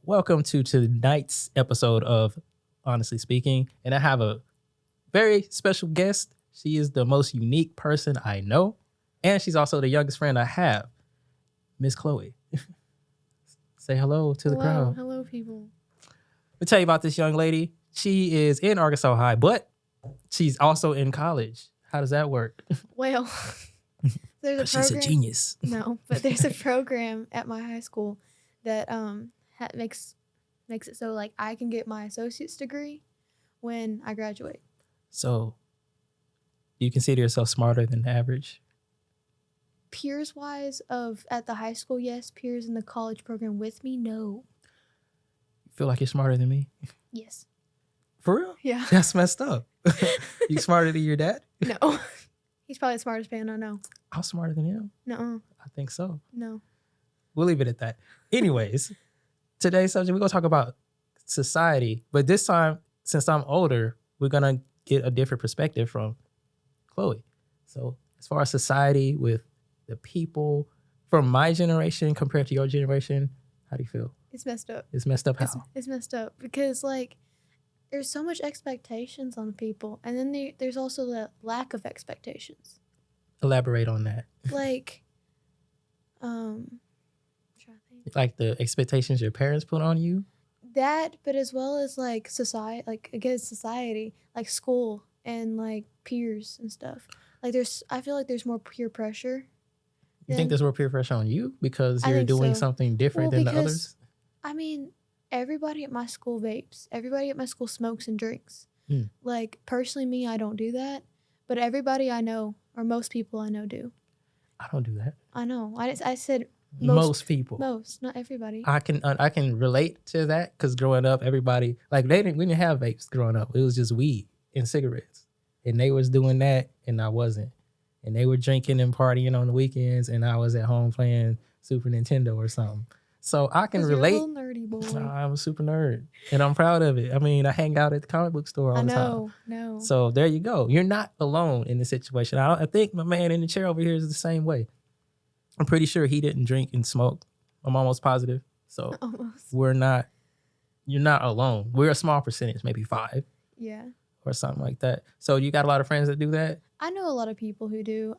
Welcome to tonight's episode of Honestly Speaking. And I have a very special guest. She is the most unique person I know. And she's also the youngest friend I have, Miss Chloe. Say hello to the crowd. Hello, people. Let me tell you about this young lady. She is in Arkansas High, but she's also in college. How does that work? Well, there's a program. She's a genius. No, but there's a program at my high school that makes it so like I can get my associate's degree when I graduate. So you consider yourself smarter than average? Peers wise at the high school, yes. Peers in the college program with me, no. You feel like you're smarter than me? Yes. For real? Yeah. That's messed up. You smarter than your dad? No. He's probably the smartest man I know. I'm smarter than him. No. I think so. No. We'll leave it at that. Anyways, today's subject, we're going to talk about society. But this time, since I'm older, we're going to get a different perspective from Chloe. So as far as society with the people from my generation compared to your generation, how do you feel? It's messed up. It's messed up how? It's messed up because, like, there's so much expectations on people. And then there's also the lack of expectations. Elaborate on that. Like, I'm trying to think. Like the expectations your parents put on you? That, but as well as, like, society, like, against society, like school and, like, peers and stuff. Like, I feel like there's more peer pressure. You think there's more peer pressure on you because you're doing something different than the others? I mean, everybody at my school vapes. Everybody at my school smokes and drinks. Like, personally, me, I don't do that. But everybody I know, or most people I know, do. I don't do that. I know. I said most people. Most, not everybody. I can relate to that because growing up, everybody, like, we didn't have vapes growing up. It was just weed and cigarettes. And they was doing that, and I wasn't. And they were drinking and partying on the weekends, and I was at home playing Super Nintendo or something. So I can relate. You're a little nerdy boy. I'm a super nerd, and I'm proud of it. I mean, I hang out at the comic book store all the time. No. So there you go. You're not alone in this situation. I think my man in the chair over here is the same way. I'm pretty sure he didn't drink and smoke. I'm almost positive. So you're not alone. We're a small percentage, maybe 5. Yeah. Or something like that. So you got a lot of friends that do that? I know a lot of people who do.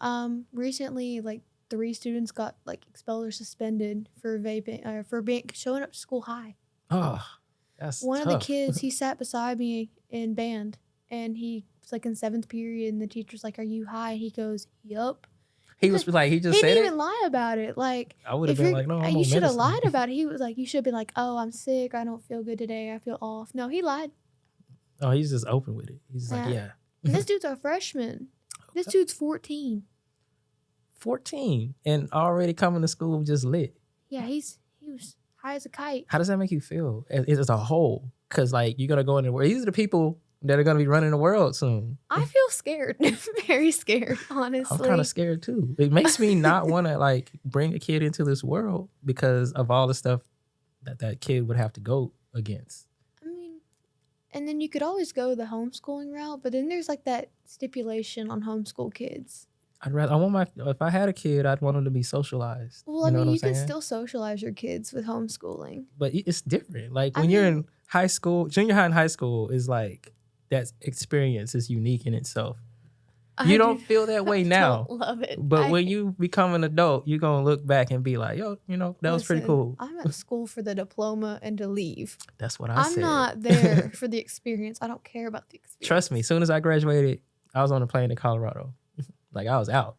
Recently, like, 3 students got, like, expelled or suspended for vaping, for showing up to school high. Oh, that's One tough. of the kids, he sat beside me in band, and he was, like, in 7th period, and the teacher's like, "Are you high?" He goes, "Yup." He was like, he just he said didn't it? even lie about it. Like, I would have been like, no, I'm you on should have medicine. lied about it. He was like, you should have been like, "Oh, I'm sick. I don't feel good today. I feel off." No, he lied. Oh, he's just open with it. He's like, yeah. And this dude's a freshman. This dude's 14. 14 and already coming to school just lit. Yeah, he was high as a kite. How does that make you feel as a whole? Because, like, you're going to go in the world. These are the people that are going to be running the world soon. I feel scared. Very scared, honestly. I'm kind of scared, too. It makes me not want to, like, bring a kid into this world because of all the stuff that kid would have to go against. I mean, and then you could always go the homeschooling route, but then there's, like, that stipulation on homeschool kids. If I had a kid, I'd want him to be socialized. Well, I mean, you can still socialize your kids with homeschooling. But it's different. Like, when you're in high school, junior high and high school is like, that experience is unique in itself. You don't feel that way now. I love it. But when you become an adult, you're going to look back and be like, yo, that was pretty cool. I'm at school for the diploma and to leave. That's what I said. I'm not there for the experience. I don't care about the experience. Trust me, as soon as I graduated, I was on a plane to Colorado. Like, I was out.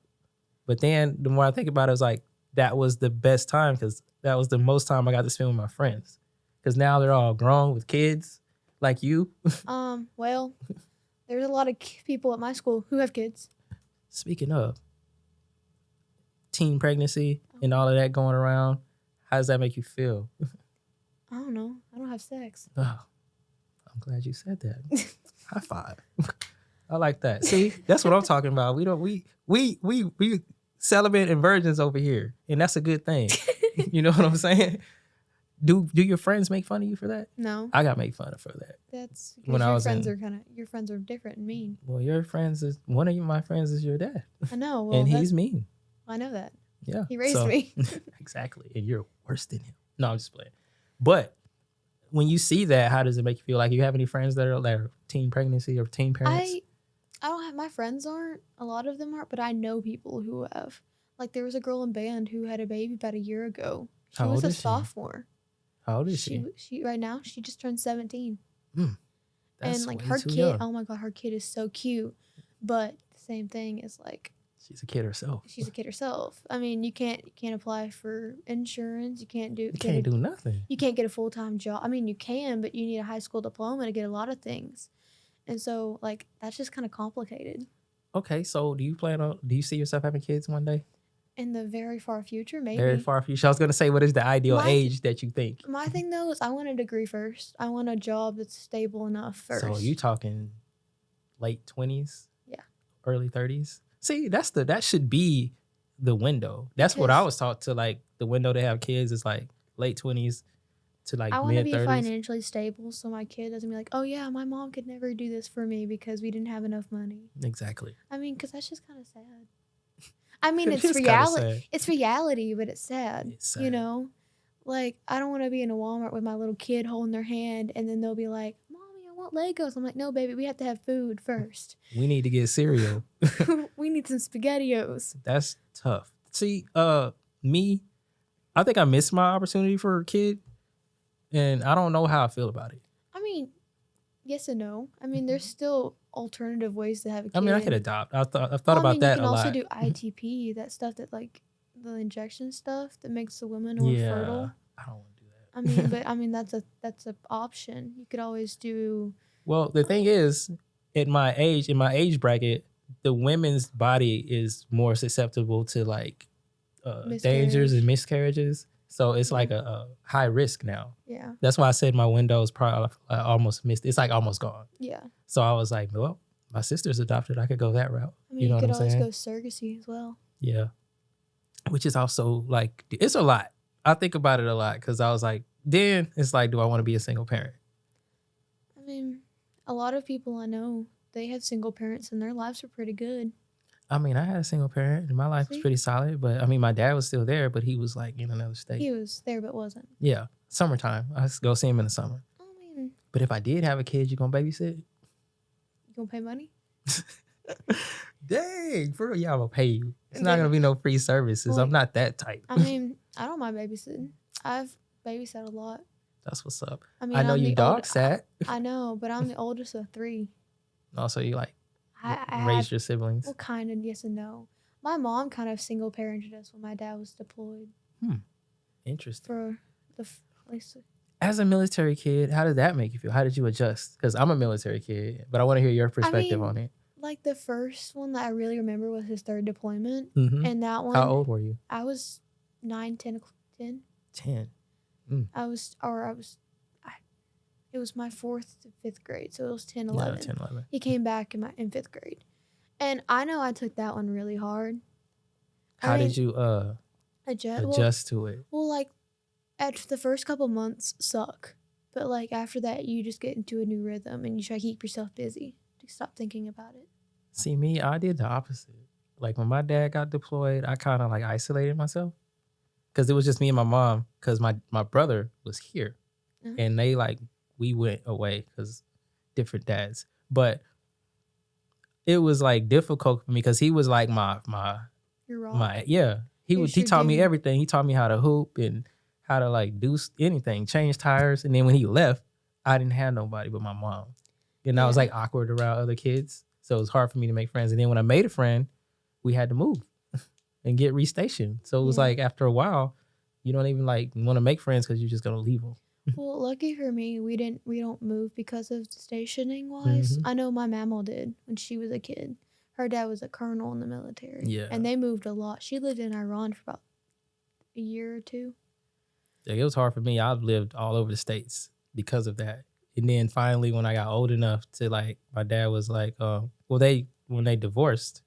But then the more I think about it, it's like, that was the best time because that was the most time I got to spend with my friends. Because now they're all grown with kids like you. Well, there's a lot of people at my school who have kids. Speaking of teen pregnancy and all of that going around, how does that make you feel? I don't know. I don't have sex. Oh, I'm glad you said that. High five. I like that. See, that's what I'm talking about. We celibate and virgins over here, and that's a good thing. You know what I'm saying? Do your friends make fun of you for that? No. I got made fun of for that. That's because your friends are different and mean. Well, one of my friends is your dad. I know. Well, and he's mean. I know that. Yeah. He raised me. Exactly. And you're worse than him. No, I'm just playing. But when you see that, how does it make you feel? Like, you have any friends that are teen pregnancy or teen parents? I don't have, my friends aren't, a lot of them aren't, but I know people who have. Like, there was a girl in band who had a baby about a year ago. She How was old a is she? sophomore. How old is she? She right now, she just turned 17. That's And like way her too kid, young. oh my god, her kid is so cute. But the same thing is like, She's a kid herself. she's a kid herself. I mean, you can't apply for insurance. You can't You can't do nothing. You can't get a full-time job. I mean, you can, but you need a high school diploma to get a lot of things. And so, like, that's just kind of complicated. Okay, so do you see yourself having kids one day? In the very far future, maybe. Very far future. I was gonna say, what is the ideal My- age that you think? My thing though is I want a degree first. I want a job that's stable enough first. So you talking late 20s? Yeah. Early 30s? See, that should be the window. That's what I Because- was taught to, like, the window to have kids is like late 20s to like I want to mid be 30s. financially stable so my kid doesn't be like, oh yeah, my mom could never do this for me because we didn't have enough money. Exactly. I mean, because that's just kind of sad. I mean, It it's is kinda reality. sad. It's reality, but it's sad. It's You sad. know, like I don't want to be in a Walmart with my little kid holding their hand, and then they'll be like, "Mommy, I want Legos." I'm like, "No, baby, we have to have food first. We need to get cereal. We need some SpaghettiOs." That's tough. See, me, I think I missed my opportunity for a kid, and I don't know how I feel about it. I mean, yes and no. I mean, there's still alternative ways to have a kid. I mean, I could adopt. I've thought Well, about that you a can lot. also do ITP, that stuff that like the injection stuff that makes the woman more fertile. I don't want to do that. I mean, but I mean that's a option. You could always do. Well, the thing is, in my age bracket, the women's body is more susceptible to like dangers and miscarriages. So it's like a high risk now. Yeah. That's why I said my window is probably almost missed. It's like almost gone. Yeah. So I was like, well, my sister's adopted. I could go that route. I mean, You know you what could I'm always saying? go surrogacy as well. Yeah. Which is also like, it's a lot. I think about it a lot because I was like, then it's like, do I want to be a single parent? I mean, a lot of people I know, they had single parents and their lives were pretty good. I mean, I had a single parent and my life was See? pretty solid, but I mean, my dad was still there, but he was like in another state. He was there but wasn't. Yeah. Summertime. I just go see him in the summer. I mean, But if I did have a kid, you gonna babysit? you gonna pay money? Dang, for real, yeah, I'm gonna pay you. It's And not then- gonna be no free services. Well, I'm not that type. I mean, I don't mind babysitting. I've babysat a lot. That's what's up. I mean, I know I'm you the dog old- sat. I know, but I'm the oldest of three. Also, you like I raised had, your siblings. well, kind of yes and no. My mom kind of single parented us when my dad was deployed Interesting. for the at least As a military kid, how did that make you feel? How did you adjust? Because I'm a military kid, but I want to hear your perspective mean, on it. like the first one that I really remember was his third deployment, Mhm. and that one How old were you? I was 9, 10, 10. 10. It was my 4th to 5th grade, so it was 10, Yeah, 11. 10, 11. He came back in 5th grade, and I know I took that one really hard. How I mean, did you adjust to it? Well, like at the first couple months suck, but like after that, you just get into a new rhythm and you try to keep yourself busy to stop thinking about it. See, me, I did the opposite. Like when my dad got deployed, I kind of like isolated myself because it was just me and my mom because my brother was here Mhm. and they like, we went away because different dads. But it was like difficult for me because he was like You're wrong. He Here's he your taught me dude. everything. He taught me how to hoop and how to like do anything, change tires. And then when he left, I didn't have nobody but my mom. And I was Yeah. like awkward around other kids. So it was hard for me to make friends. And then when I made a friend, we had to move and get restationed. So it was Yeah. like after a while, you don't even like want to make friends because you're just gonna leave them. Well, lucky for me, we don't move because of stationing wise. Mhm. I know my mama did when she was a kid. Her dad was a colonel in the military. Yeah. And they moved a lot. She lived in Iran for about a year or two. Like, it was hard for me. I've lived all over the states because of that. And then finally, when I got old enough to like, my dad was like, when they divorced,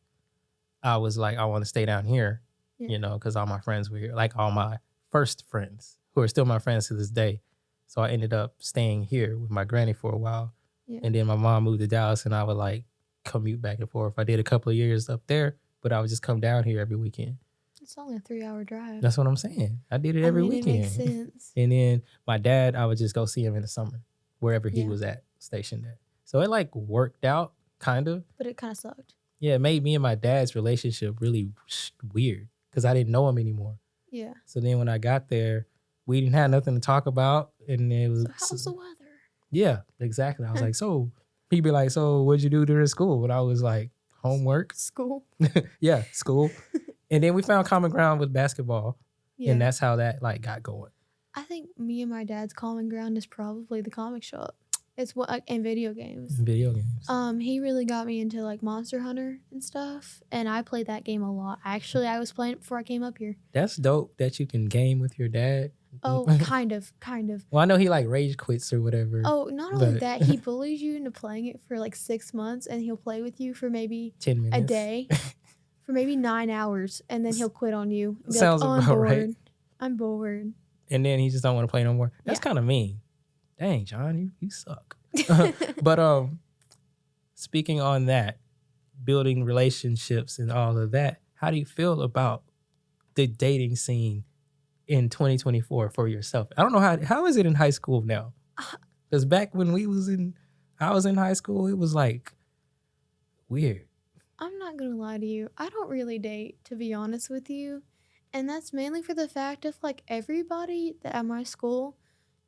I was like, I want to stay down here, Yeah. you know, because all my friends were here, like all my first friends who are still my friends to this day. So I ended up staying here with my granny for a while. Yeah. And then my mom moved to Dallas and I would like commute back and forth. I did a couple of years up there, but I would just come down here every weekend. It's only a 3-hour drive. That's what I'm saying. I did it I every mean, weekend. It makes sense. And then my dad, I would just go see him in the summer, wherever he Yeah. was stationed at. So it like worked out, kind of. But it kind of sucked. Yeah, it made me and my dad's relationship really weird because I didn't know him anymore. Yeah. So then when I got there, we didn't have nothing to talk about. And it was... So how's the weather? Yeah, exactly. I was like, so... He'd be like, so what'd you do during school? And I was like, homework. School. Yeah, school. And then we found common ground with basketball. Yeah. And that's how that like got going. I think me and my dad's common ground is probably the comic shop. It's what and video games. Video games. He really got me into like Monster Hunter and stuff, and I played that game a lot. Actually, I was playing it before I came up here. That's dope that you can game with your dad. Oh, kind of. Well, I know he like rage quits or whatever. Oh, not only that, he bullies you into playing it for like 6 months, and he'll play with you for maybe 10 minutes. a day, for maybe 9 hours, and then he'll quit on you. And be Sounds like, about right. I'm bored. And then he just don't want to play no more. That's kind of mean. Dang, John, you suck. But speaking on that, building relationships and all of that, how do you feel about the dating scene in 2024 for yourself? I don't know how is it in high school now? Because back when I was in high school, it was like weird. I'm not gonna lie to you. I don't really date, to be honest with you. And that's mainly for the fact of like everybody that at my school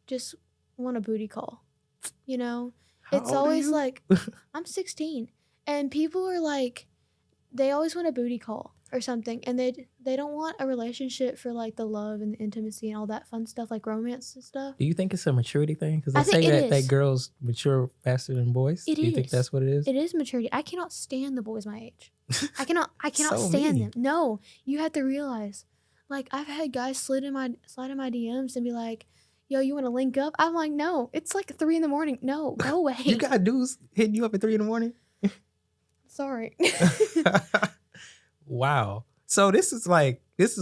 just want a booty call. You know? How It's old are always you? like, I'm 16. And people are like, they always want a booty call or something. And they don't want a relationship for like the love and the intimacy and all that fun stuff, like romance and stuff. Do you think it's a maturity thing? Because I they think say it that is. girls mature faster than boys. It Do you think is. that's what it is? It is maturity. I cannot stand the boys my age. I cannot So stand mean. them. No, you have to realize. Like I've had guys slide in my DMs and be like, "Yo, you want to link up?" I'm like, "No, it's like 3 a.m. No, go away." You got dudes hitting you up at 3 a.m? Sorry. Wow. So this is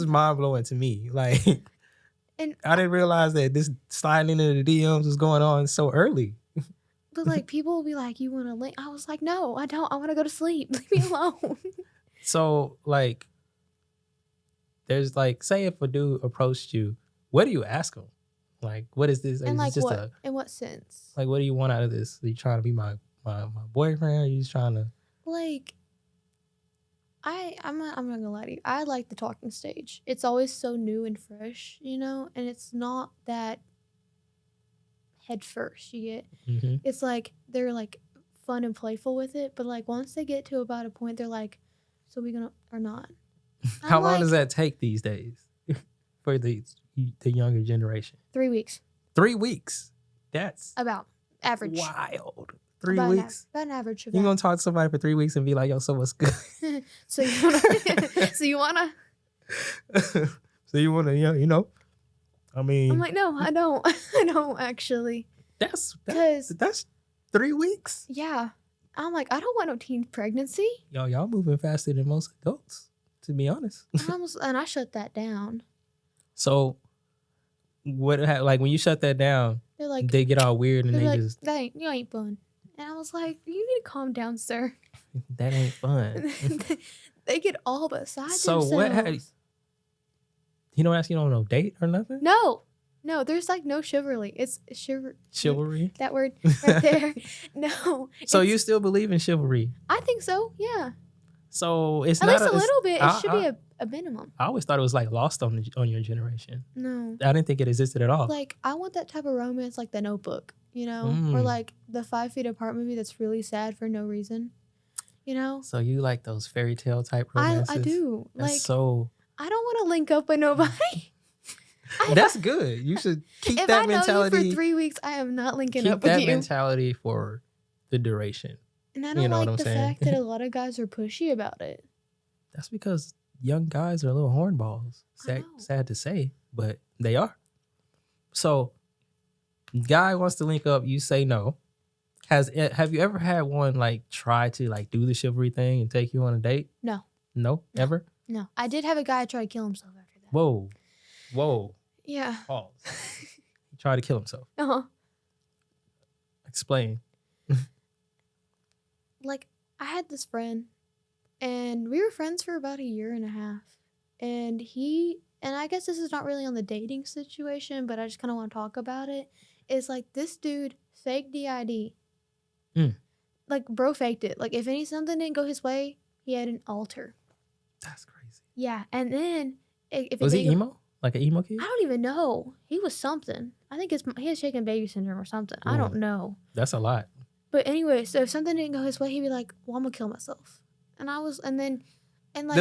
mind blowing to me. Like, And I didn't realize that this sliding into the DMs was going on so early. but like people will be like, "You want to link?" I was like, "No, I don't. I want to go to sleep. Leave me alone." So like, there's like, say if a dude approached you, what do you ask him? Like, what is this? And Is like this what? In what sense? like, what do you want out of this? Are you trying to be my boyfriend? Are you just trying to? Like, I'm not gonna lie to you. I like the talking stage. It's always so new and fresh, you know, and it's not that head first. You get. Mhm. It's like they're like fun and playful with it, but like once they get to about a point, they're like, "So we gonna or not?" How I'm long like, does that take these days for the younger generation? 3 weeks, 3 weeks. That's about average. wild. 3 About weeks. About an average of You that. gonna talk to somebody for 3 weeks and be like, "Yo, so what's good?" So you wanna? So you wanna? So you wanna, you know? I mean, I'm like, no, I don't. I don't actually. that's 'Cause 3 weeks. yeah, I'm like, I don't want no teen pregnancy. Y'all moving faster than most adults, to be honest. And I shut that down. So, like when you shut that down, They're like, they get all weird and they're they like, just you ain't fun. And I was like, you need to calm down, sir. that ain't fun. They get all beside So themselves. what? You don't ask you on no date or nothing? No, there's like no chivalry. It's Chivalry. that word right there. No. So it's- you still believe in chivalry? I think so. Yeah. So it's At not least a little bit. It should I- be a minimum. I always thought it was like lost on your generation. No. I didn't think it existed at all. Like I want that type of romance, like The Notebook, you know, or Mm. like the 5 Feet Apart movie that's really sad for no reason, you know. So you like those fairy tale type romances? I do. That's Like so. I don't want to link up with nobody. That's good. You should keep If that I know mentality. you for 3 weeks, I am not linking Keep up with that you. mentality for the duration. And I don't you know what like I'm the saying? fact that a lot of guys are pushy about it. That's because young guys are little hornballs. I know. Sad to say, but they are. So, guy wants to link up, you say no. Have you ever had one like try to like do the chivalry thing and take you on a date? No. No, ever? No, I did have a guy try to kill himself after that. Whoa, Yeah. pause. He tried to kill himself. Uh-huh. Explain. Like I had this friend, and we were friends for about a year and a half. And I guess this is not really on the dating situation, but I just kind of want to talk about it. It's like this dude faked the ID. Mm. Like, bro faked it. Like, if something didn't go his way, he had an altar. That's crazy. Yeah, and then if Was it he didn't go, emo? Like an emo kid? I don't even know. He was something. I think he has shaken baby syndrome or something. I don't Ooh. know. That's a lot. But anyway, so if something didn't go his way, he'd be like, "Well, I'm gonna kill myself." And like,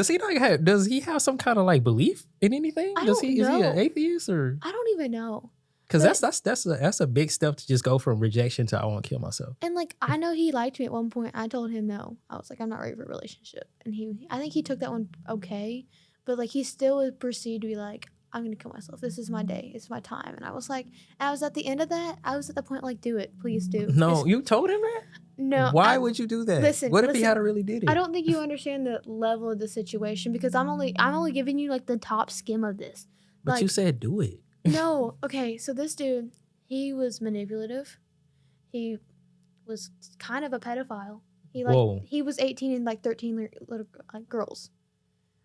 Does he have some kind of like belief in anything? I don't Is he an know. atheist or? I don't even know. Because But- that's a big step to just go from rejection to I want to kill myself. And like, I know he liked me at one point. I told him no. I was like, I'm not ready for a relationship. And I think he took that one okay. But like, he still would proceed to be like, I'm gonna kill myself. This is my day. It's my time. And I was like, I was at the end of that. I was at the point like, do it, please do. No, you told him that? No. Why would you do that? Listen, What if he listen. had really did it? I don't think you understand the level of the situation because I'm only giving you like the top skim of this. But Like, you said do it. no. Okay, so this dude, he was manipulative. He was kind of a pedophile. Whoa. He was 18 and like 13 little girls.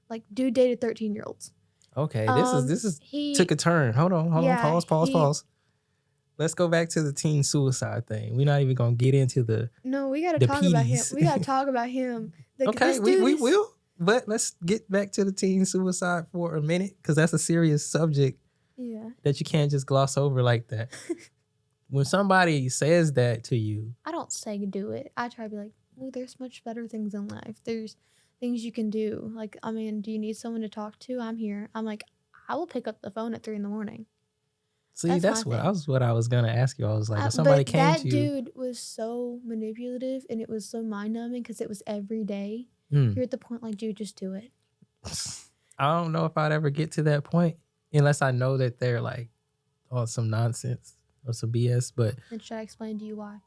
Like, dude dated 13-year-olds. Okay, this is he took a turn. Hold on. Yeah, Pause. Let's go back to the teen suicide thing. We're not even gonna get into the No, we gotta the talk about him. PDs. We gotta talk about him. Like, okay, this we dude is- will. But let's get back to the teen suicide for a minute because that's a serious subject Yeah. that you can't just gloss over like that. When somebody says that to you, I don't say do it. I try to be like, well, there's much better things in life. There's things you can do. Like, I mean, do you need someone to talk to? I'm here. I'm like, I will pick up the phone at 3 a.m. see, That's my thing. what I was gonna ask you. I was like, if somebody but came that to you, dude was so manipulative and it was so mind numbing because it was every day. Mm. You're at the point like, dude, just do it. I don't know if I'd ever get to that point unless I know that they're like on some nonsense or some BS. But And should I explain to you why?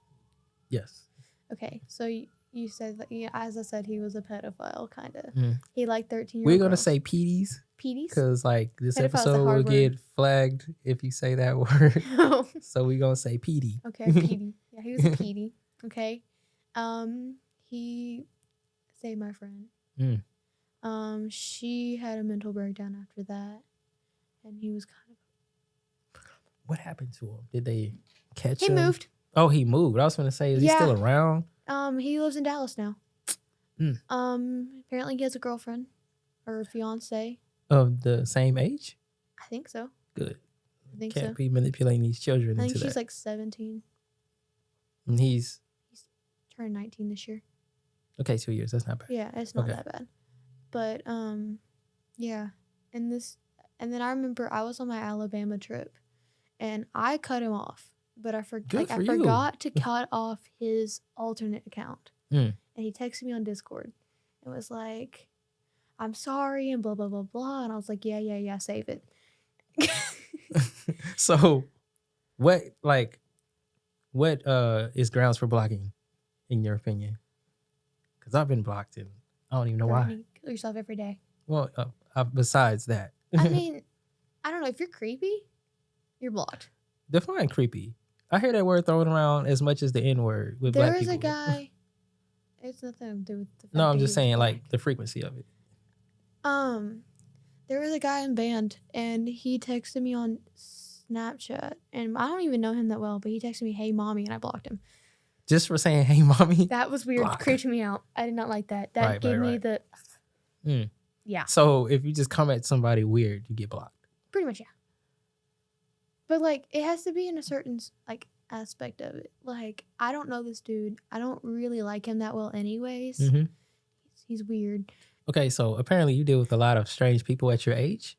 yes, Okay, so you said that, yeah, as I said, he was a pedophile, kind of. Mm. He liked 13-year-old we're gonna girls. say PDs PDs? because like this Pedophile's a episode will hard get word. flagged if you say that word. No. So we're gonna say PD. Okay, PD. Yeah, he was a PD. Okay. He saved my friend. Mm. She had a mental breakdown after that. And he was kind of... What happened to him? Did they catch He him? moved. Oh, he moved. I was gonna say, is he Yeah. still around? He lives in Dallas now. Mm. Apparently he has a girlfriend or a fiance. Of the same age? I think so. Good. I think Can't so. be manipulating these children I think into she's that. like 17. And he's Turned 19 this year. okay. 2 years. That's not bad. Yeah, it's not Okay. that bad. But yeah. And then I remember I was on my Alabama trip and I cut him off. But I Good for you. forgot to cut off his alternate account. Mm. And he texted me on Discord. It was like, I'm sorry and blah blah blah blah. And I was like, yeah, save it. So, what is grounds for blocking, in your opinion? Because I've been blocked and I don't even know why. You kill yourself every day. Well, besides that, I mean, I don't know. If you're creepy, you're blocked. define creepy. I hear that word thrown around as much as the N word with There black was people. a guy. It's nothing to do with the fact No, I'm that just he was saying black. like the frequency of it. There was a guy in band and he texted me on Snapchat and I don't even know him that well, but he texted me, "Hey mommy," and I blocked him. Just for saying, "Hey, mommy." That was weird. Block. Creeped me out. I did not like that. That Right, gave me right. the Mm. yeah, So if you just come at somebody weird, you get blocked. pretty much, yeah. But like it has to be in a certain like aspect of it. Like, I don't know this dude. I don't really like him that well anyways. Mhm. He's weird. Okay, so apparently you deal with a lot of strange people at your age.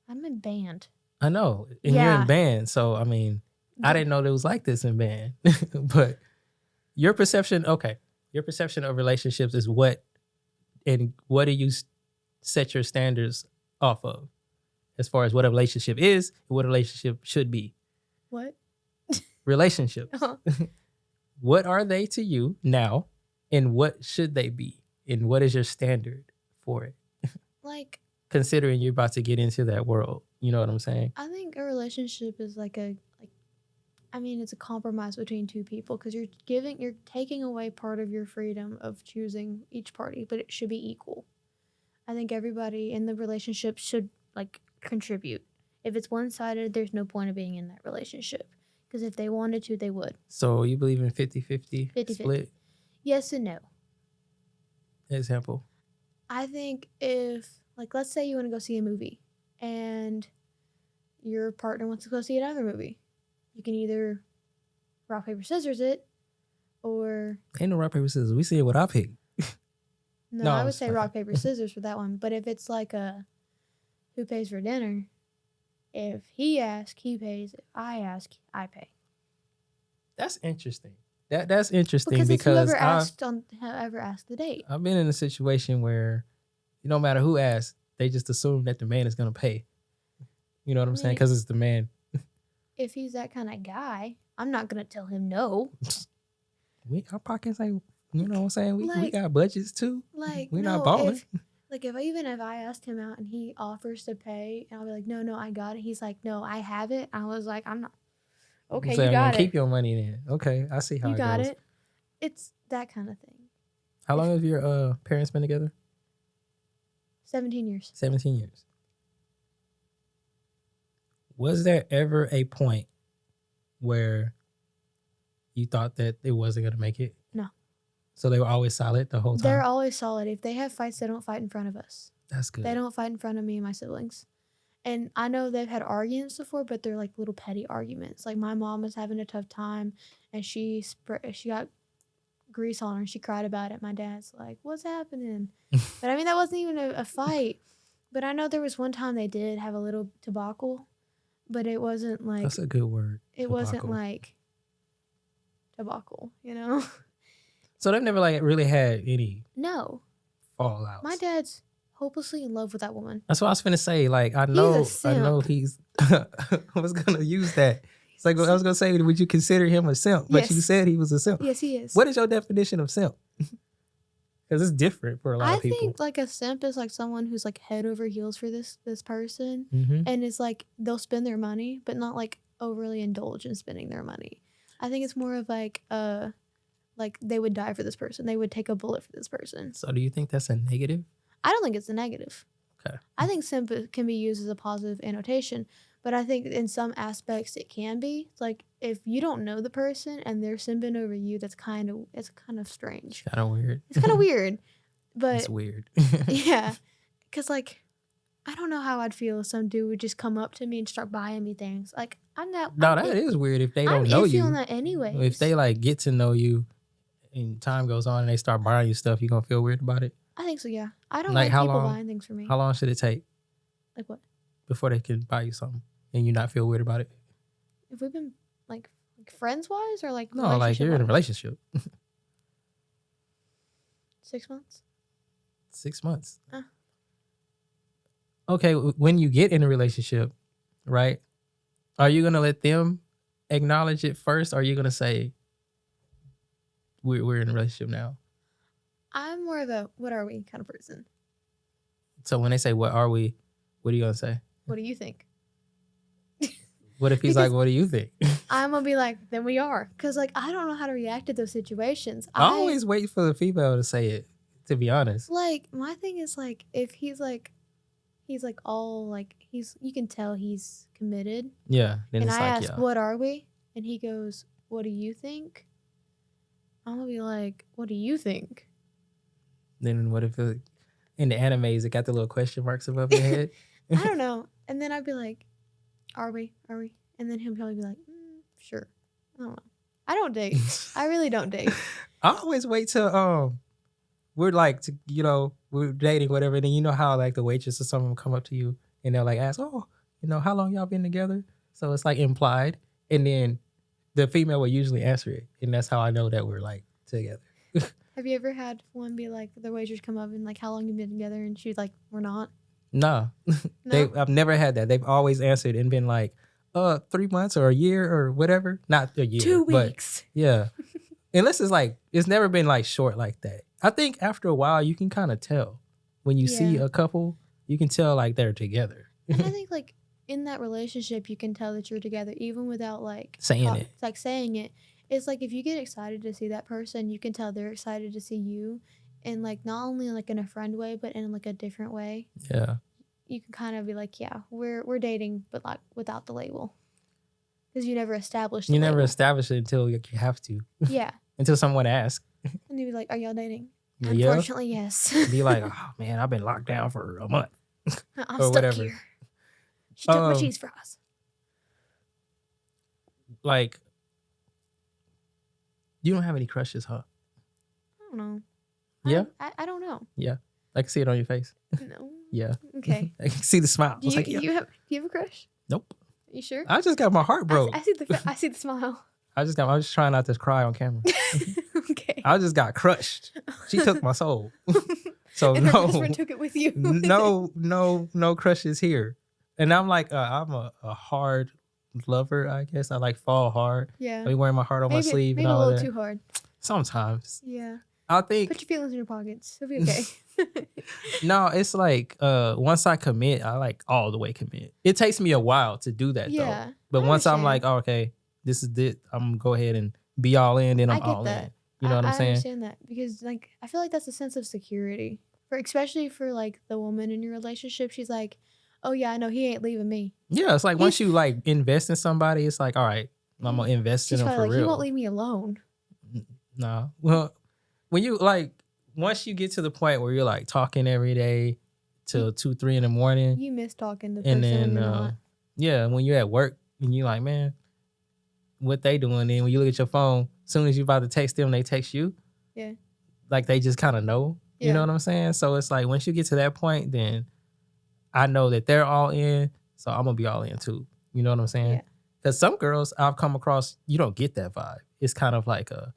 I'm in band. I know, and you're Yeah. in band, so I mean, I didn't know it was like this in band. But your perception of relationships is what do you set your standards off of, as far as what a relationship is and what a relationship should be? What? Relationships. Uh-huh. What are they to you now, and what should they be, and what is your standard for it? Like, Considering you're about to get into that world, you know what I'm saying? I think a relationship is it's a compromise between two people because you're taking away part of your freedom of choosing each party, but it should be equal. I think everybody in the relationship should like contribute. If it's one-sided, there's no point of being in that relationship. Because if they wanted to, they would. So you believe in 50-50 50-50. split? Yes and no. Example. I think if, like, let's say you want to go see a movie and your partner wants to go see another movie. You can either rock, paper, scissors it or... Ain't no rock, paper, scissors. We see what I pick. No, I would say fine. rock, paper, scissors for that one. But if it's like a who pays for dinner, if he asks, he pays. If I ask, I pay. That's interesting. That's interesting Because it's because whoever asked the date. I've been in a situation where no matter who asks, they just assume that the man is going to pay. You know what I'm saying? Because it's the man. If he's that kind of guy, I'm not going to tell him no. Our pockets ain't, you know what I'm saying? We Like- got budgets too. Like, We're no, not balling. If I asked him out and he offers to pay, and I'll be like, no, I got it. He's like, no, I have it. I was like, I'm not. Okay, So you got it. Keep your money then. Okay, I see how You it got goes. it. It's that kind of thing. How long have your parents been together? 17 years. 17 years. Was there ever a point where you thought that it wasn't going to make it? No. So they were always solid the whole time? They're always solid. If they have fights, they don't fight in front of us. That's good. They don't fight in front of me and my siblings. And I know they've had arguments before, but they're like little petty arguments. Like my mom was having a tough time and she got grease on her and she cried about it. My dad's like, what's happening? But I mean, that wasn't even a fight. But I know there was one time they did have a little debacle, but it wasn't like... That's a good word. It wasn't like debacle, you know? So they've never like really had any No. fallouts. My dad's hopelessly in love with that woman. That's what I was finna say. Like I He's know a simp. he's I was gonna use that. It's like I was gonna say, would you consider him a simp? But Yes. you said he was a simp. Yes, he is. What is your definition of simp? Because it's different for a lot I of people. think like a simp is like someone who's like head over heels for this person, Mm-hmm. and it's like they'll spend their money, but not like overly indulge in spending their money. I think it's more of like they would die for this person. They would take a bullet for this person. So do you think that's a negative? I don't think it's a negative. Okay. I think simp can be used as a positive annotation, but I think in some aspects it can be. It's like if you don't know the person and they're simping over you, it's kind of strange. Kind of weird. It's kind of weird, but It's weird. yeah, because like I don't know how I'd feel if some dude would just come up to me and start buying me things. Like I'm not. No, that is weird if they I'm don't know iffy you. on that anyways. If they like get to know you and time goes on and they start buying you stuff, you gonna feel weird about it? I think so. Yeah, I don't Like, like how people long- buying things for me. How long should it take Like what? before they can buy you something and you not feel weird about it? If we've been like friends wise or like No, like you're in a relationship-wise? relationship. 6 months. 6 months. Uh. Okay, when you get in a relationship, right? Are you gonna let them acknowledge it first, or are you gonna say we're in a relationship now? I'm more of a what are we kind of person. So when they say what are we, what are you gonna say? What do you think? What if he's like, what do you think? I'm gonna be like, then we are, because like I don't know how to react to those situations. I always wait for the female to say it, to be honest. like my thing is like if he's like all like you can tell he's committed. Yeah. Then And it's I like, ask, yeah. what are we? And he goes, what do you think? I'm gonna be like, what do you think? Then what if in the animes it got the little question marks above your head? I don't know. And then I'd be like, are we? And then he'll probably be like, sure. I don't know. I don't date. I really don't date. I always wait till we're like we're dating whatever, and then you know how like the waitress or someone will come up to you and they'll like ask, oh, how long y'all been together? So it's like implied, and then the female will usually answer it, and that's how I know that we're like together. Have you ever had one be like the waitress come up and like how long you been together and she's like we're not? No, No? I've never had that. They've always answered and been like 3 months or a year or whatever. Not a year, 2 but weeks. yeah. Unless it's like it's never been like short like that. I think after a while you can kind of tell when you see Yeah. a couple, you can tell like they're together. And I think like in that relationship you can tell that you're together even without like Saying it. It's like saying it. It's like if you get excited to see that person, you can tell they're excited to see you. in like not only like in a friend way, but in like a different way. Yeah. You can kind of be like, yeah, we're dating, but like without the label, because you never established. You never establish it until you have to. Yeah. Until someone asks. And you'd be like, "Are y'all dating?" Yeah. Unfortunately, yes. Be like, oh man, I've been locked down for a month. I'm or stuck whatever. here. She took my cheese fries. Like, you don't have any crushes, huh? I don't know. Yeah? I don't know. Yeah. I can see it on your face. No. Yeah. Okay. I can see the smile. Do you have a crush? Nope. You sure? I just got my heart broke. I see the smile. I was trying not to cry on camera. Okay. I just got crushed. She took my soul. So and no, her best friend took it with you. no crushes here. And I'm like, I'm a hard lover, I guess. I like fall hard. Yeah. I be wearing my heart on my sleeve maybe and all a little that. too hard. Sometimes. Yeah. I think. Put your feelings in your pockets. It'll be okay. No, it's like once I commit, I like all the way commit. It takes me a while to do that Yeah, though. But I once I'm understand. like, oh, okay, this is it. I'm gonna go ahead and be all in, then I'm I get all that. in. You know what I'm I saying? understand that because like I feel like that's a sense of security for especially for like the woman in your relationship. She's like, oh yeah, I know he ain't leaving me. Yeah, it's like once you like invest in somebody, it's like, all right, I'm gonna invest in She's them for probably like, real. he won't leave me alone. No, well, when you like once you get to the point where you're like talking every day till 2-3 in the morning, You miss talking to the and person when then you're not. yeah, when you're at work and you like, man, what they doing? Then when you look at your phone, as soon as you about to text them, they text you. Yeah. Like they just kind of know. You Yeah. know what I'm saying? So it's like once you get to that point, then I know that they're all in, so I'm gonna be all in too. You know what I'm saying? Yeah. Because some girls I've come across, you don't get that vibe. It's kind of like a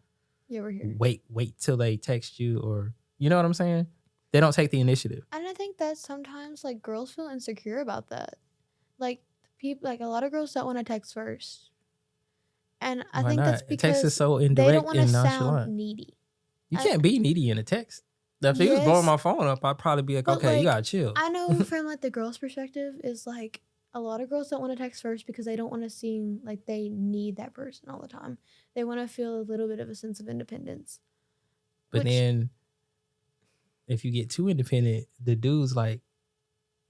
Yeah, we're here. wait till they text you, or you know what I'm saying? They don't take the initiative. And I think that sometimes like girls feel insecure about that. Like people, like a lot of girls don't want to text first, and I Why think not? that's Text is because so they don't indirect want to and sound nonchalant. needy. You can't be needy in a text. If he was Yes. blowing my phone up, I'd probably be like, But, okay, you like, gotta chill. I know from like the girl's perspective is like a lot of girls don't want to text first because they don't want to seem like they need that person all the time. They want to feel a little bit of a sense of independence. But which- then if you get too independent, the dude's like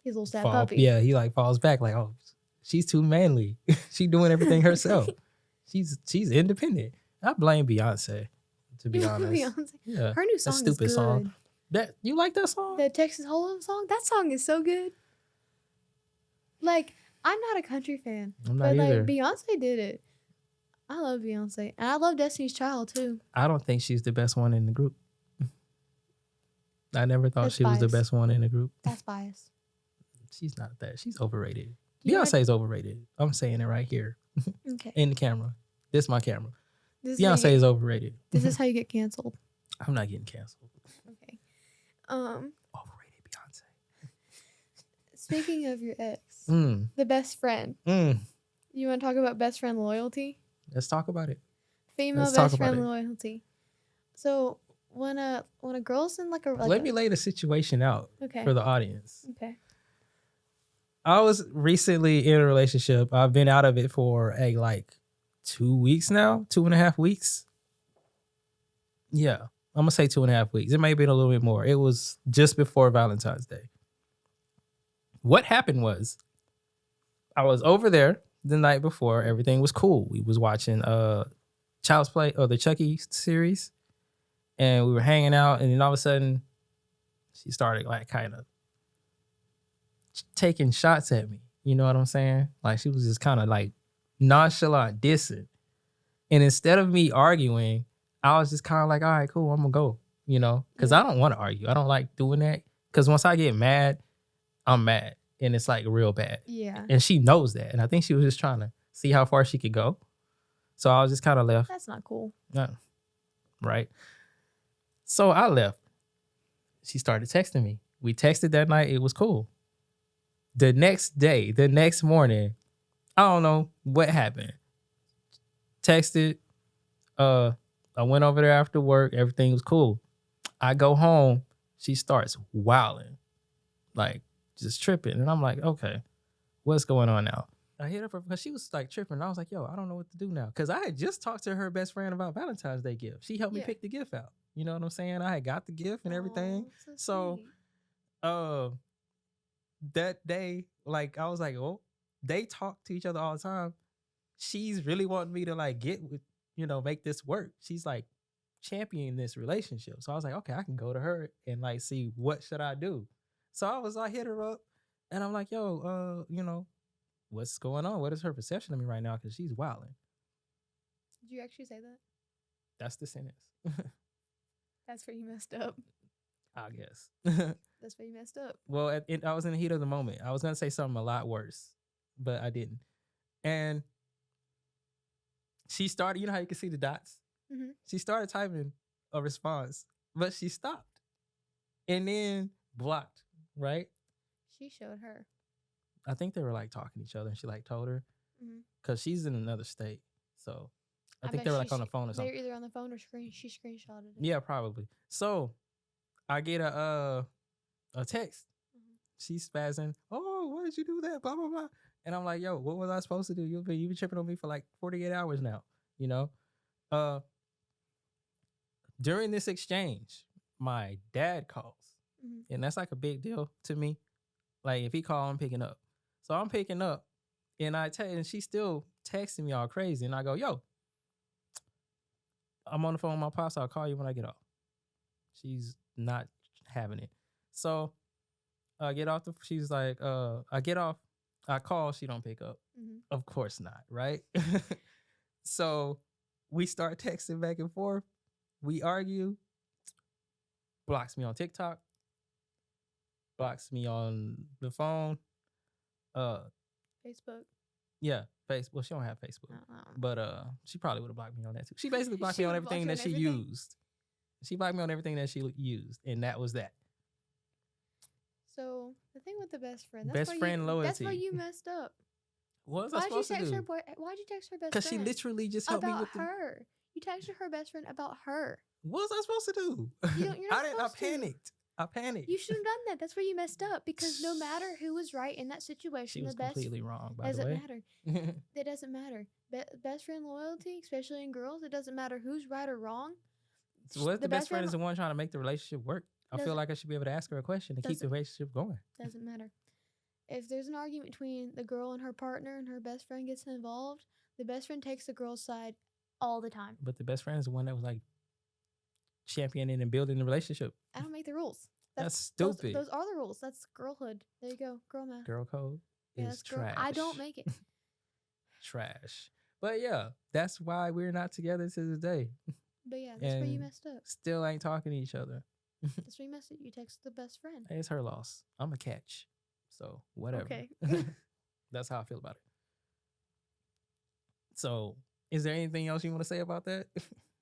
He's a little sad fall, puppy. yeah, he like falls back like, oh, she's too manly. She doing everything herself. She's independent. I blame Beyonce, to be honest. Beyonce. Yeah. Her new song stupid is good. song. That you like that song? The Texas Hold'em song, that song is so good. Like, I'm not a country fan, I'm but not like either. Beyonce did it. I love Beyonce, and I love Destiny's Child too. I don't think she's the best one in the group. I never thought That's she was the bias. best one in the group. That's bias. She's not that. She's overrated. You know- Beyonce's overrated. I'm saying it right here Okay. in the camera. This is my camera. This is how you Beyonce is overrated. this is how you get canceled. I'm not getting canceled. Okay. Overrated Beyonce. Speaking of your ex, Mm, the best friend. mm. You want to talk about best friend loyalty? Let's talk about it. Female Let's talk best friend about it. loyalty. So when a girl's in like a Let me lay the situation out okay for the audience. okay I was recently in a relationship. I've been out of it for like 2 weeks now, 2.5 weeks. Yeah, I'm gonna say 2.5 weeks. It may have been a little bit more. It was just before Valentine's Day. What happened was, I was over there the night before. Everything was cool. We was watching Child's Play or the Chucky series, and we were hanging out. And then all of a sudden, she started like kind of taking shots at me. You know what I'm saying? Like she was just kind of like nonchalant dissing. And instead of me arguing, I was just kind of like, all right, cool, I'm gonna go. You know, because I don't want to argue. I don't like doing that. Because once I get mad, I'm mad, and it's like real bad. yeah, And she knows that. And I think she was just trying to see how far she could go. So I was just kind of left. that's not cool. Right. So I left. She started texting me. We texted that night. It was cool. The next day, the next morning, I don't know what happened. Texted. I went over there after work. Everything was cool. I go home. She starts wilding. Like, just tripping. And I'm like, okay, what's going on now? I hit her because she was like tripping. I was like, yo, I don't know what to do now. Because I had just talked to her best friend about Valentine's Day gift. She helped me Yeah. pick the gift out. You know what I'm saying? I had got the gift and everything. Aw, So, sweet. that day, like I was like, oh, they talk to each other all the time. She's really wanting me to like get with, make this work. She's like championing this relationship. So I was like, okay, I can go to her and like see what should I do. So I hit her up and I'm like, yo, what's going on? What is her perception of me right now? Because she's wilding. Did you actually say that? That's the sentence. That's where you messed up. I guess. That's where you messed up. Well, I was in the heat of the moment. I was going to say something a lot worse, but I didn't. And she started, you know how you can see the dots? Mm-hmm. She started typing a response, but she stopped and then blocked, right? She showed her. I think they were like talking to each other and she like told her because she's in another state. So I think bet they were like on the phone or something. They're either on the phone or she screenshotted it. Yeah, probably. So I get a text. She's spazzing. Oh, why did you do that? Blah, blah, blah. And I'm like, yo, what was I supposed to do? You've been tripping on me for like 48 hours now, During this exchange, my dad calls. And that's like a big deal to me. Like if he calls, I'm picking up. So I'm picking up and and she's still texting me all crazy. And I go, yo, I'm on the phone with my pops. I'll call you when I get off. She's not having it. So I get off she's like, I get off, I call, she don't pick up. Of course not, right? So we start texting back and forth. We argue, blocks me on TikTok, blocks me on the phone. Facebook. Yeah, Facebook. Well, she don't have Facebook. But she probably would have blocked me on that too. She basically blocked me on everything that she used. She blocked me on everything that she used, and that was that. So the thing with the best friend, loyalty. That's why you messed up. What was I supposed to do? Why'd you text her best friend? Because she literally just helped me with her. You texted her best friend about her. What was I supposed to do? I panicked. I panicked. You shouldn't have done that. That's where you messed up. Because no matter who was right in that situation, she was completely wrong. By the way, doesn't matter. That doesn't matter. Best friend loyalty, especially in girls, it doesn't matter who's right or wrong. So what if the best friend is the one trying to make the relationship work? I feel like I should be able to ask her a question to keep the relationship going. Doesn't matter. If there's an argument between the girl and her partner and her best friend gets involved, the best friend takes the girl's side all the time. But the best friend is the one that was like championing and building the relationship. I don't make the rules. That's stupid. Those are the rules. That's girlhood. There you go. Girl math. Girl code is trash. I don't make it. Trash. But yeah, that's why we're not together to this day. But yeah, that's where you messed up. Still ain't talking to each other. That's where you messed up. You text the best friend. Hey, it's her loss. I'm a catch. So whatever. Okay. That's how I feel about it. So is there anything else you want to say about that?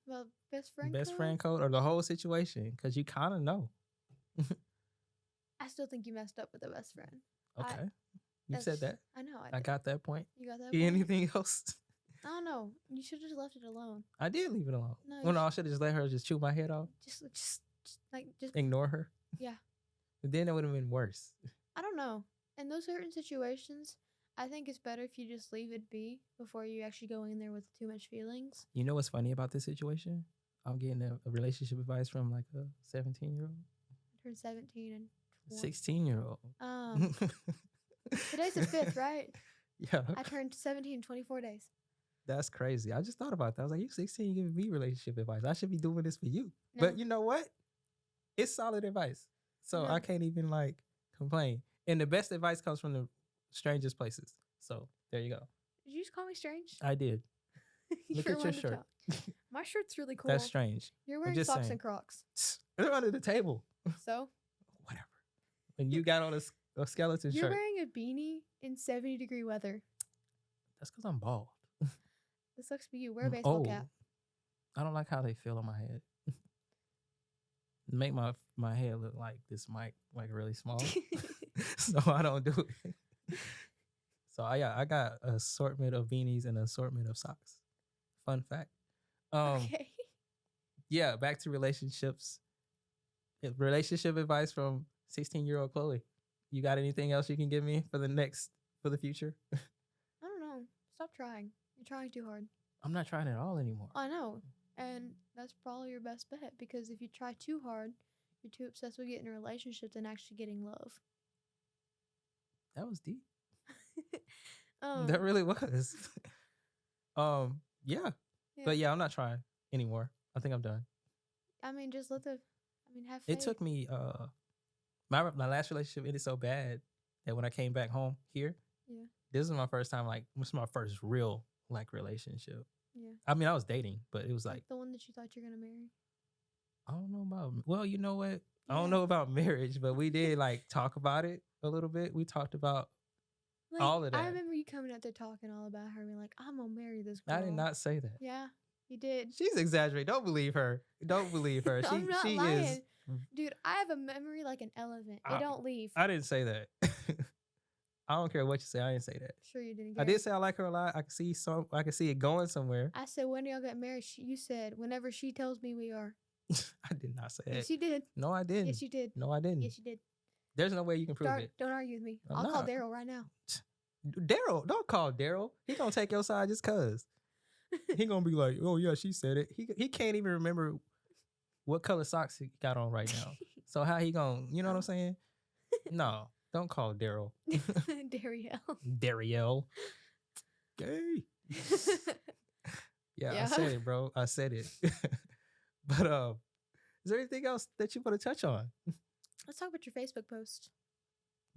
Well, best friend code or the whole situation? Because you kind of know. I still think you messed up with the best friend. Okay. You said that. I know. I got that point. You got that point? Anything else? I don't know. You should have just left it alone. I did leave it alone. No, I should have just let her just chew my head off. Just ignore her. Yeah. But then it would have been worse. I don't know. In those certain situations, I think it's better if you just leave it be before you actually go in there with too much feelings. You know what's funny about this situation? I'm getting a relationship advice from like a 17-year-old. I turned 17 and 16-year-old. Today's the 5th, right? Yeah. I turned 17 in 24 days. That's crazy. I just thought about that. I was like, you 16, you giving me relationship advice. I should be doing this for you. No. But you know what? It's solid advice. So I can't even like complain. And the best advice comes from the strangest places. So there you go. Did you just call me strange? I did. Look at your shirt. My shirt's really cool. That's strange. You're wearing socks and Crocs. They're under the table. So? Whatever. And you got on a skeleton shirt. You're wearing a beanie in 70-degree weather. That's because I'm bald. This sucks for you. Wear a baseball cap. I don't like how they feel on my head. Make my head look like this mic, like really small. So I don't do it. So I got an assortment of beanies and an assortment of socks. Fun fact. Okay. Yeah, back to relationships. Relationship advice from 16-year-old Chloe. You got anything else you can give me for the future? I don't know. Stop trying. You're trying too hard. I'm not trying at all anymore. I know. And that's probably your best bet, because if you try too hard, you're too obsessed with getting a relationship than actually getting love. That was deep. um, That really was. Yeah. yeah. But yeah, I'm not trying anymore. I think I'm done. I mean, just have faith. It took me my last relationship ended so bad that when I came back home here, Yeah. this was my first time, like, this was my first real like relationship. Yeah. I mean, I was dating, but it was like, the one that you thought you're gonna marry. I don't know about, well, you know what? I don't Yeah. know about marriage, but we did like talk about it a little bit. We talked about Like, all of that. I remember you coming out there talking all about her, being like, "I'm gonna marry this girl." I did not say that. Yeah, you did. She's exaggerating. Don't believe her. Don't believe her. I'm not she lying. is. Dude, I have a memory like an elephant. It don't leave. I didn't say that. I don't care what you say. I didn't say that. Sure you didn't. I did say I like her a lot. I can see it going somewhere. I said, when do y'all get married? You said, whenever she tells me we are. I did not say it. Yes, you did. No, I didn't. Yes, you did. No, I didn't. Yes, you did. There's no way you can prove it. Don't argue with me. I'm I'll call not. Daryl right now. Daryl, don't call Daryl. He gonna take your side just cause. He gonna be like, oh yeah, she said it. He can't even remember what color socks he got on right now. So how he gonna, you know what I'm saying? No, don't call Daryl. Dariel. Dariel. Gay. Yeah, I said it, bro. I said it. But is there anything else that you want to touch on? Let's talk about your Facebook post.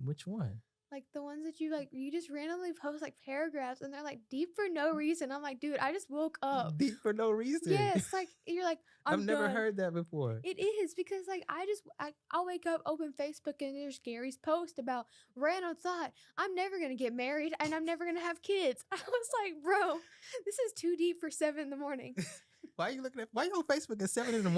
Which one? Like the ones that you just randomly post like paragraphs and they're like deep for no reason. I'm like, dude, I just woke up. Deep for no reason. Yes, like you're like, I've never done. heard that before. It is, because like I'll wake up, open Facebook, and there's Gary's post about random thought. I'm never gonna get married and I'm never gonna have kids. I was like, bro, this is too deep for 7 a.m. Why you on Facebook at 7 a.m?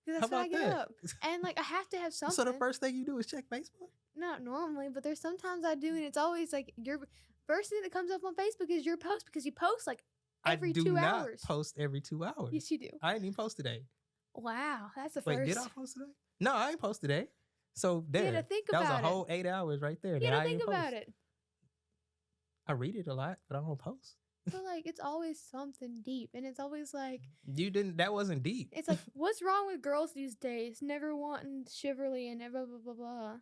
Because that's when I get up. And like I have to have something. So the first thing you do is check Facebook? Not normally, but there's sometimes I do, and it's always like your first thing that comes up on Facebook is your post, because you post like every 2 hours. I post every 2 hours. Yes, you do. I didn't even post today. Wow, that's the Wait, first. did I post today? No, I ain't post today. So there, You gotta think that was about a whole 8 hours right there. You gotta think about it. I read it a lot, but I don't post. But like, it's always something deep, and it's always like That wasn't deep. it's like, what's wrong with girls these days? Never wanting chivalry and blah blah blah blah.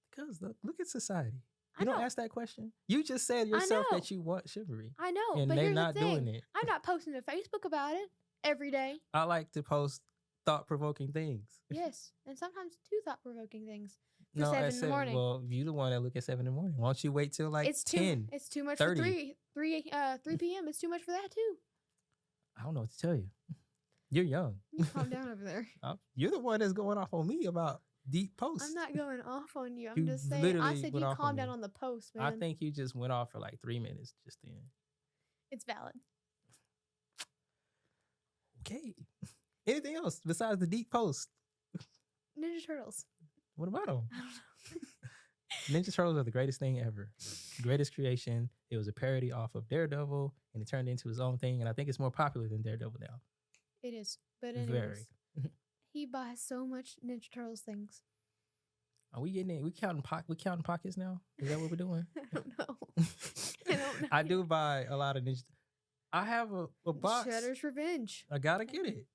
Because look at society. I You don't know. ask that question. You just said yourself know. that you want chivalry. I know, And but they're here's not the thing. doing it. I'm not posting to Facebook about it every day. I like to post thought-provoking things. Yes, and sometimes 2 thought-provoking things. For No, 7 I in the said, morning. well, you the one that look at 7 in the morning. Why don't you wait till like It's 10? It's too much 30. for 3 p.m. It's too much for that too. I don't know what to tell you. You're young. You calm down over there. You're the one that's going off on me about deep posts. I'm not going off on you. I'm You just saying. literally I said went you off calm on down me. on the post, man. I think you just went off for like 3 minutes just then. It's valid. Okay. Anything else besides the deep post? Ninja Turtles. What about them? Ninja Turtles are the greatest thing ever. Greatest creation. It was a parody off of Daredevil, and it turned into his own thing. And I think it's more popular than Daredevil now. It is. But anyways, he buys so much Ninja Turtles things. Are we getting it? We counting pockets now? Is that what we're doing? I don't know. I don't know. I do buy a lot of Ninja. I have a box. Shredder's Revenge. I gotta get it.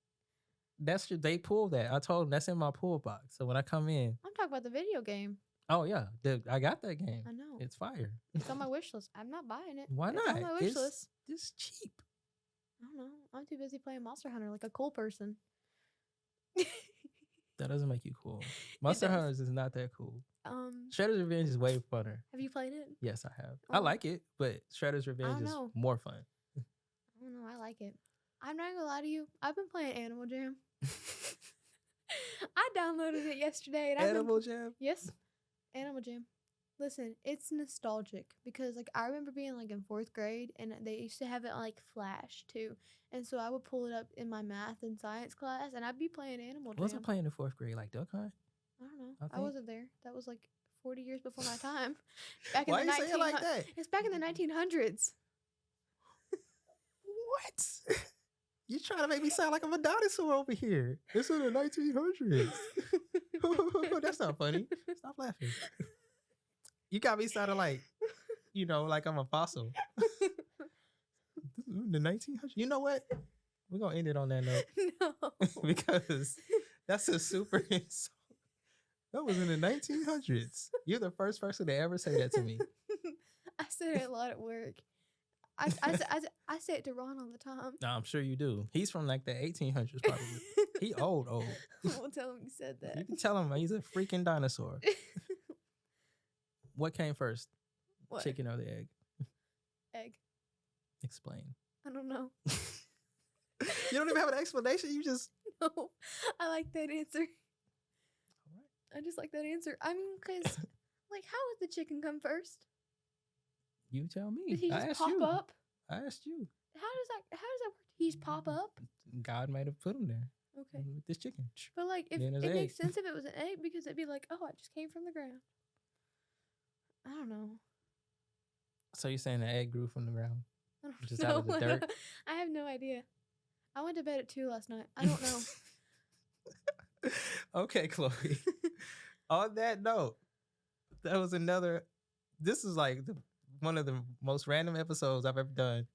They pull that. I told them that's in my pull box. So when I come in, I'm talking about the video game. oh yeah, I got that game. I know. It's fire. It's on my wish list. I'm not buying it. Why It's not? on my wish list. It's cheap. I don't know. I'm too busy playing Monster Hunter like a cool person. That doesn't make you cool. Monster does. Hunters is not that cool. Have Shredder's Revenge is way funner. you played it? Yes, I have. Oh. I like it, but Shredder's Revenge is know. more fun. I don't know. I like it. I'm not gonna lie to you. I've been playing Animal Jam. I downloaded it yesterday. And Animal Jam? Yes, Animal Jam. Listen, it's nostalgic because like I remember being like in 4th grade and they used to have it on like Flash too, and so I would pull it up in my math and science class and I'd be playing Animal Jam. Was I playing in 4th grade like Duck Hunt? I don't know. I I think- wasn't there. That was like 40 years before my time. Back in Why the you say it like that? It's back in the 1900s. What? You trying to make me sound like I'm a dinosaur over here. It's in the 1900s. That's not funny. Stop laughing. You got me sounding like, like I'm a fossil. The 1900s. You know what? We're gonna end it on that note No. because that's a super insult. That was in the 1900s. You're the first person to ever say that to me. I said it a lot at work. I say it to Ron all the time. No, I'm sure you do. He's from like the 1800s, probably. He old. I won't tell him you said that. You can tell him he's a freaking dinosaur. What came first? What? Chicken or the egg? Egg. Explain. I don't know. You don't even have an explanation. You just. No. I like that answer. All right. I just like that answer. I mean, because, like, how did the chicken come first? You tell me. Did he I just asked pop you. up? I asked you. How does that work? Did he just pop up? God might have put him there Okay. with this chicken. But, like, if Then it his makes egg. sense if it was an egg, because it'd be like, oh, it just came from the ground. I don't know. So you're saying the egg grew from the ground? I don't Just know. out of the dirt? I have no idea. I went to bed at 2 last night. I don't know. Okay, Chloe. On that note, that was another. This is like one of the most random episodes I've ever done.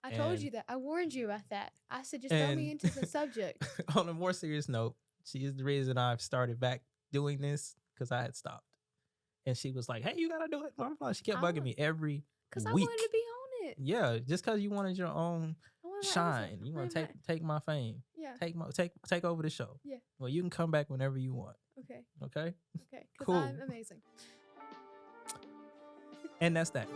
I told And- you that. I warned you about that. I said just throw me and- into the subject. On a more serious note, she is the reason I've started back doing this because I had stopped. And she was like, hey, you got to do it. Blah, blah, blah. She kept I bugging want- me every Because I week. wanted to be on it. Yeah, just because you wanted your own I wanted my shine. episode. You want I to take my fame. Yeah. Take over the show. Yeah. Well, you can come back whenever you want. Okay. Okay? Okay. Because Cool. I'm amazing. And that's that.